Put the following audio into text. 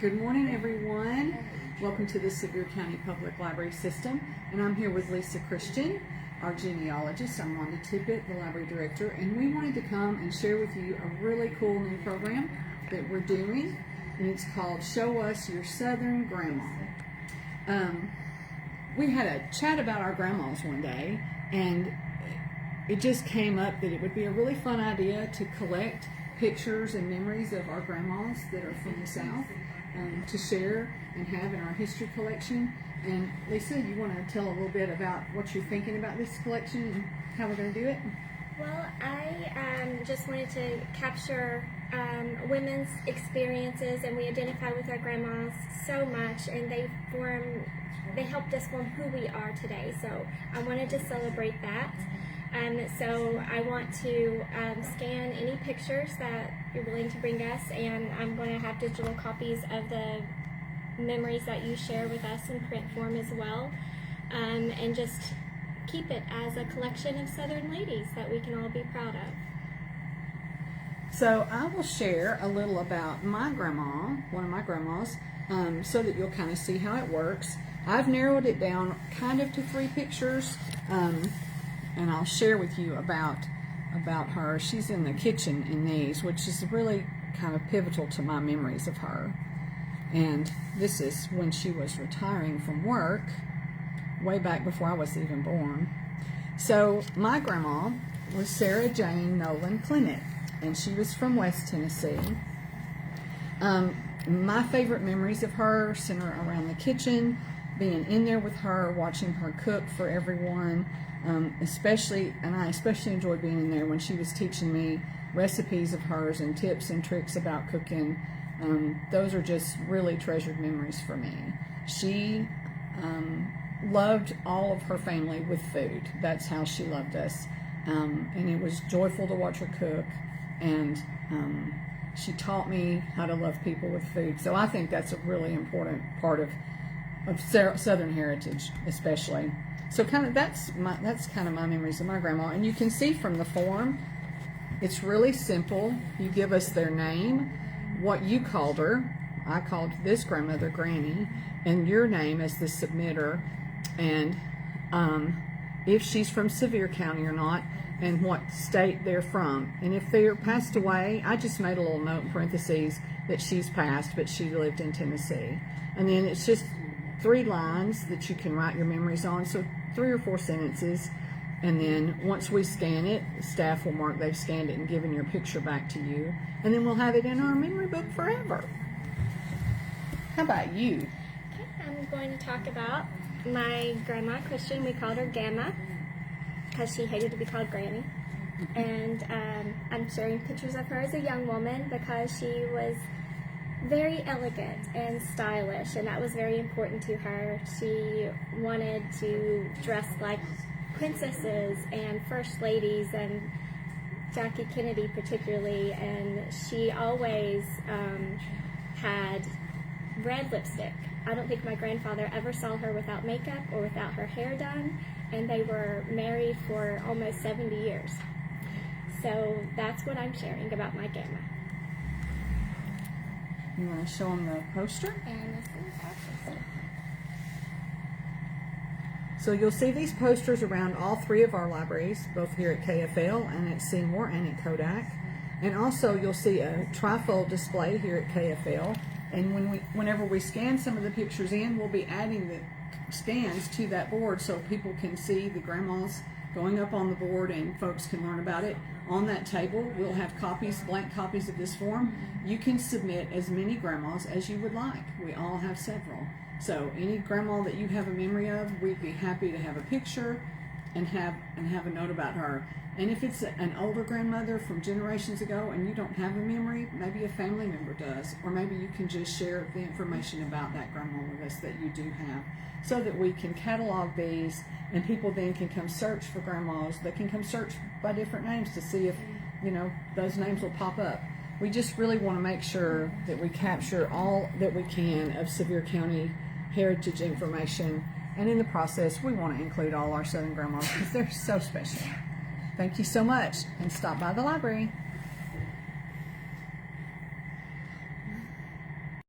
Good morning, everyone. Welcome to the Sevier County Public Library System, and I'm here with Lisa Christian, our genealogist. I'm Wanda Tippett, the library director, and we wanted to come and share with you a really cool new program that we're doing, and it's called Show Us Your Southern Grandma. We had a chat about our grandmas one day, and it just came up that it would be a really fun idea to collect pictures and memories of our grandmas that are from the South to share and have in our history collection. And Lisa, you want to tell a little bit about what you're thinking about this collection and how we're going to do it? Well, I just wanted to capture women's experiences, and we identify with our grandmas so much, and they helped us form who we are today. So I wanted to celebrate that. So I want to scan any pictures that you're willing to bring us, and I'm going to have digital copies of the memories that you share with us in print form as well, and just keep it as a collection of Southern ladies that we can all be proud of. So I will share a little about my grandma, one of my grandmas, so that you'll kind of see how it works. I've narrowed it down kind of to 3 pictures, and I'll share with you about her. She's in the kitchen in these, which is really kind of pivotal to my memories of her. And this is when she was retiring from work, way back before I was even born. So my grandma was Sarah Jane Nolan Clement, and she was from West Tennessee. My favorite memories of her center around the kitchen, being in there with her, watching her cook for everyone. I especially enjoyed being in there when she was teaching me recipes of hers and tips and tricks about cooking. Those are just really treasured memories for me. She loved all of her family with food. That's how she loved us. And it was joyful to watch her cook. And she taught me how to love people with food. So I think that's a really important part of Southern heritage, especially. So that's kind of my memories of my grandma. And you can see from the form, it's really simple. You give us their name, what you called her. I called this grandmother Granny, and your name as the submitter, and if she's from Sevier County or not, and what state they're from. And if they're passed away, I just made a little note in parentheses that she's passed, but she lived in Tennessee. And then it's just 3 lines that you can write your memories on, so 3 or 4 sentences, and then once we scan it, staff will mark they've scanned it and given your picture back to you, and then we'll have it in our memory book forever. How about you? Okay, I'm going to talk about my grandma Christian. We called her Gamma because she hated to be called Granny. And I'm sharing pictures of her as a young woman because she was very elegant and stylish, and that was very important to her. She wanted to dress like princesses and first ladies, and Jackie Kennedy particularly, and she always had red lipstick. I don't think my grandfather ever saw her without makeup or without her hair done, and they were married for almost 70 years. So that's what I'm sharing about my Gamma. You want to show them the poster? And this is our poster. So you'll see these posters around all 3 of our libraries, both here at KFL and at Seymour and at Kodak. And also you'll see a trifold display here at KFL. And whenever we scan some of the pictures in, we'll be adding the scans to that board so people can see the grandmas going up on the board and folks can learn about it. On that table, we'll have copies, blank copies of this form. You can submit as many grandmas as you would like. We all have several. So any grandma that you have a memory of, we'd be happy to have a picture and have a note about her. And if it's an older grandmother from generations ago and you don't have a memory, maybe a family member does, or maybe you can just share the information about that grandma with us that you do have, so that we can catalog these, and people then can come search for grandmas. They can come search by different names to see if, those names will pop up. We just really want to make sure that we capture all that we can of Sevier County heritage information, and in the process, we want to include all our Southern grandmas because they're so special. Thank you so much, and stop by the library.